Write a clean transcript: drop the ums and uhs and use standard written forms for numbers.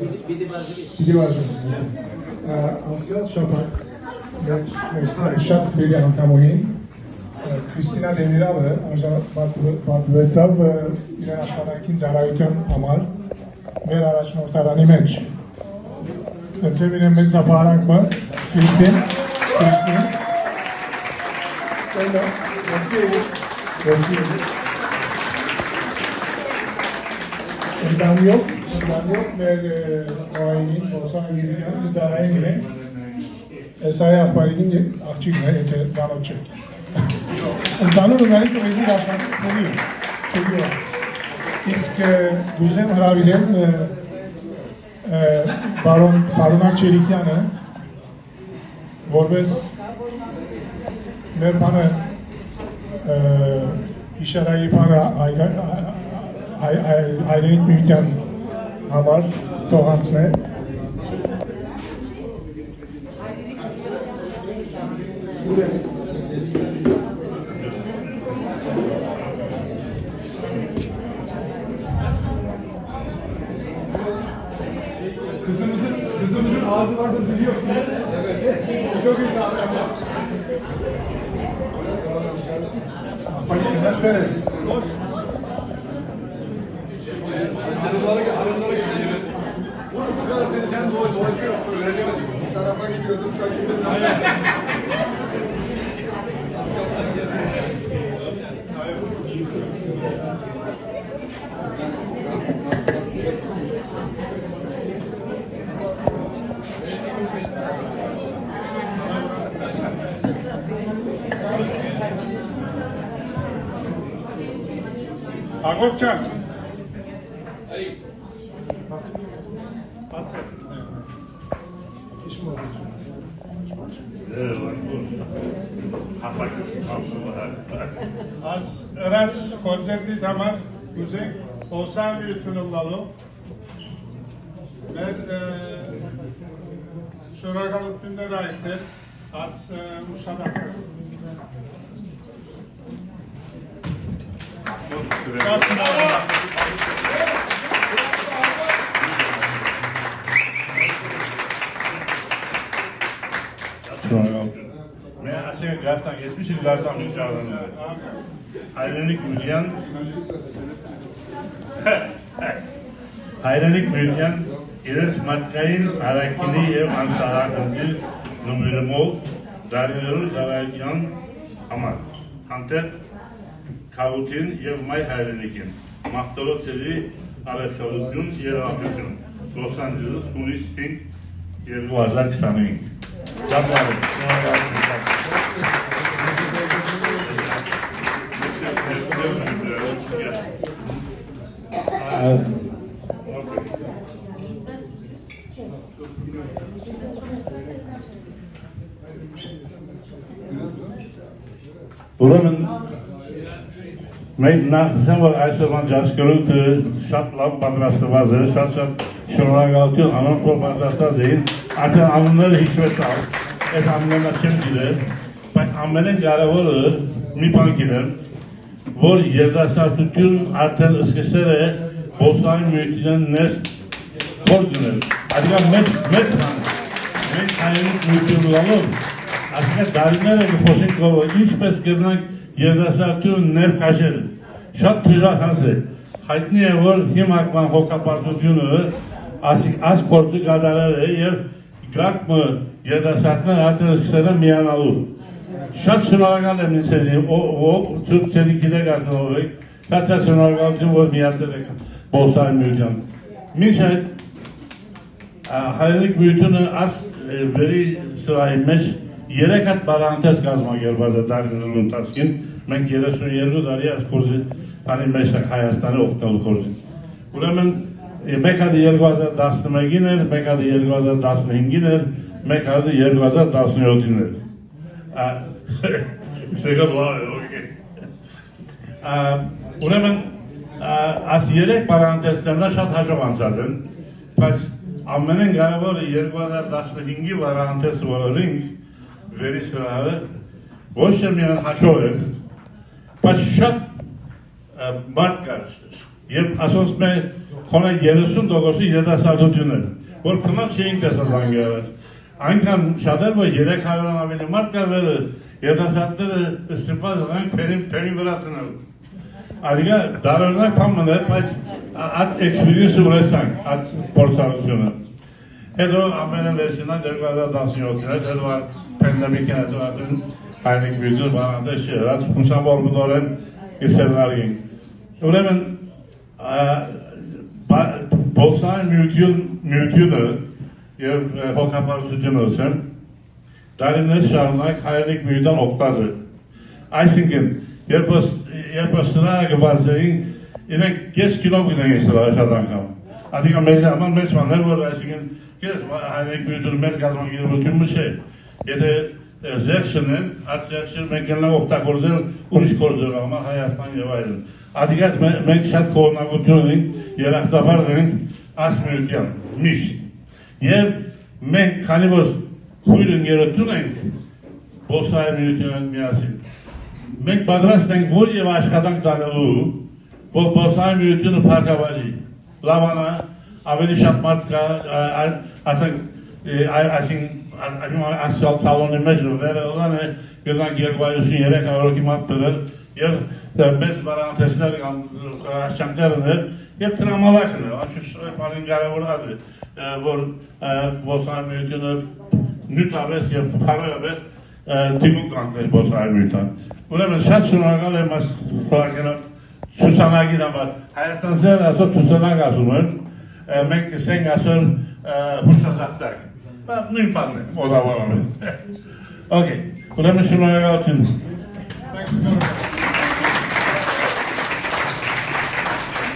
Պիտի վարժում։ Անցյալ շաբաթ մեր շատ սպիրի անդամուհին Քրիստինա Դենիրավը պատվեցավ իրեն աշխատանքին ծառայության համար մեր առաջնորդարանի մեջ։ Ընտրեմ իրեն մեծ ապարանքը, Քրիստին, Ընդամյոք մեր նոայինին, ոսանագիրին, ծառային իրեն, ես այ աղբարին աղջիկն է, եթե ծանոթ չեք։ Ընդանուր ունարից ուղիզիր աշխատանքների, իսկ դուզեմ հրավիրեմ բարոնակ Չերիկյանը, որպես մեր բանը իշարայի բանը հայրենիք միության համար տողանցն է։ Kızımızın ağzı vardı biliyor. Evet. Çok iyi davranma. Kaç verin. Koş. Hanımlara gidiyor. Bu kadar sen dolaşıyor. Öğrenemedim. Bu tarafa gidiyordum şaşırdım. Agopcan. Az ըրած կոնցերտի համար ուզենք հոսանյութունը լալու մեր շնորհակալություններ այդտեղ az uşadakը Ben aslında Garf'tan geçmişim, Garf'tan bir çağırdım. Hayranlık Mülgen, İres Matkay'ın harekini ev ansararıncı numaram ol, Daryoru Zarayyan Amar. Hanter Kavutin ev may hayranlıkın. Mahtalot sezi araştırılığın yer afiyetun. Los Angeles, Hulis, Fink, yer duvarlar sanayın. Canlarım. Buranın նախսեն որ այսօրվան ջասկրուտը շատ լավ պատրաստված է, շատ շնորհակալություն անոնց որ պատրաստած էին, արդեն անունները հիշվեցավ, այդ անունները չեմ գիտեր, բայց ամենեն կարևորը մի բան գիտեմ, որ երդասարտություն արդեն սկսել է Բոլսանի միությունն ներս փոր գնել, այսինքն մեծ բան, մենք հայերենիք միություն լալով, այսինքն դարիները կխոսենք որ ինչպես կրնանք երդասարտություն ներքաշել, շատ դժվար հանց է, հայտնի է որ հիմակման հոգապարտությունը այս փորձը կատարել է եւ գակմը երդասարտներ արդեն սկսել են միանալու, շատ շնորհակալ եմ ինձ ով ցույցերի գիտեք արդեն ով եք, շատ շնորհակալություն որ միացել եք Բոլսանի միության, մինչ այդ հայրենիք միությունը այս վերի սրահի մեջ 3 հատ բառանտես կազմակերպված է դարիներու ընթացքին, մենք 32 տարի այս կորզի անի մեջ ենք Հայաստանի օգտալու կորզին։ Ուրեմն մեկ հատը 2011-ին էր, մեկ հատը 2015-ին էր, մեկ հատը 2017-ին էր։ Սեգա լավ է, օքեյ։ Ուրեմն այս 3 բառանտեսներն շատ հաջող անցած են, բայց ամենեն կարևորը 2015-ի բառանտեսը որոնք վերի սրահը ոչ թե միայն հաջող էր, բայց շատ մարդ կար, Եվ ասոնց մե խոնը 30% երիտասարդություն է, որ քնած չէին տեսած անգերած։ Այնքան շատեր, որ 300-ան ավելի մարդ կար վերը, երիտասարդները ստիպված են փերի վրա տնել։ Adică darările pamele faci at experience urăsang, at porțarăciune. Edo amene versiunea de la dansiotine, de la pandemia de la aylık video bana şey, rat musam ormudoren isterlergin. Üremem bolsa mümkünü ya hokaparsıcın olsun. Darinler şarnak aylık videodan oktazı. Ayşinkin Երբաստրա գվազեին իրենք կես կիլո գնային սրա աշխատանքամ։ Ադիկա մեզ աման մեծ մաններ, որ այսինքն կես հայնեք բյութուր մեծ գազմագիրվություն մշե։ Եթե զեղշն են, այդ զեղշը մենք ենլան օգտագործել ուրիշ գործեր աղմա Հայաստան և այլն։ Ադիկա մենք շատ կողնագություն ենք, երախտաբար ենք ասմյության, միշտ։ Եվ մենք քանի որ խույր ընգերություն ենք, բոսայ միություն միասին։ Մենք պատրաստ ենք որ եւ աշխատանք տալու, որ բոսայ միությունը փակավազի։ Լավանա ավելի շատ մարդ կա, ասենք սալոնի մեջ վերելան է գնանք 253 օրոքի մարդ դրել եւ մեծ վարանտեսներ կամ խաչանքներն եւ տրամալակն է, աշխուժ բանին կարեւոր է, որ բոսայ միությունը նյութավես եւ փարավես Տիգուն կանքներ բոսայմույթան։ Ուրեմն շատ շնորհակալ եմ այս ցուցանակին համար։ Հայաստանցիները ասո ցուցանակ ասում են, մենք կսենք ասոր հուսադախտակ։ Նույն բանն է, մոտավորապես։ Okay, ուրեմն շնորհակալություն։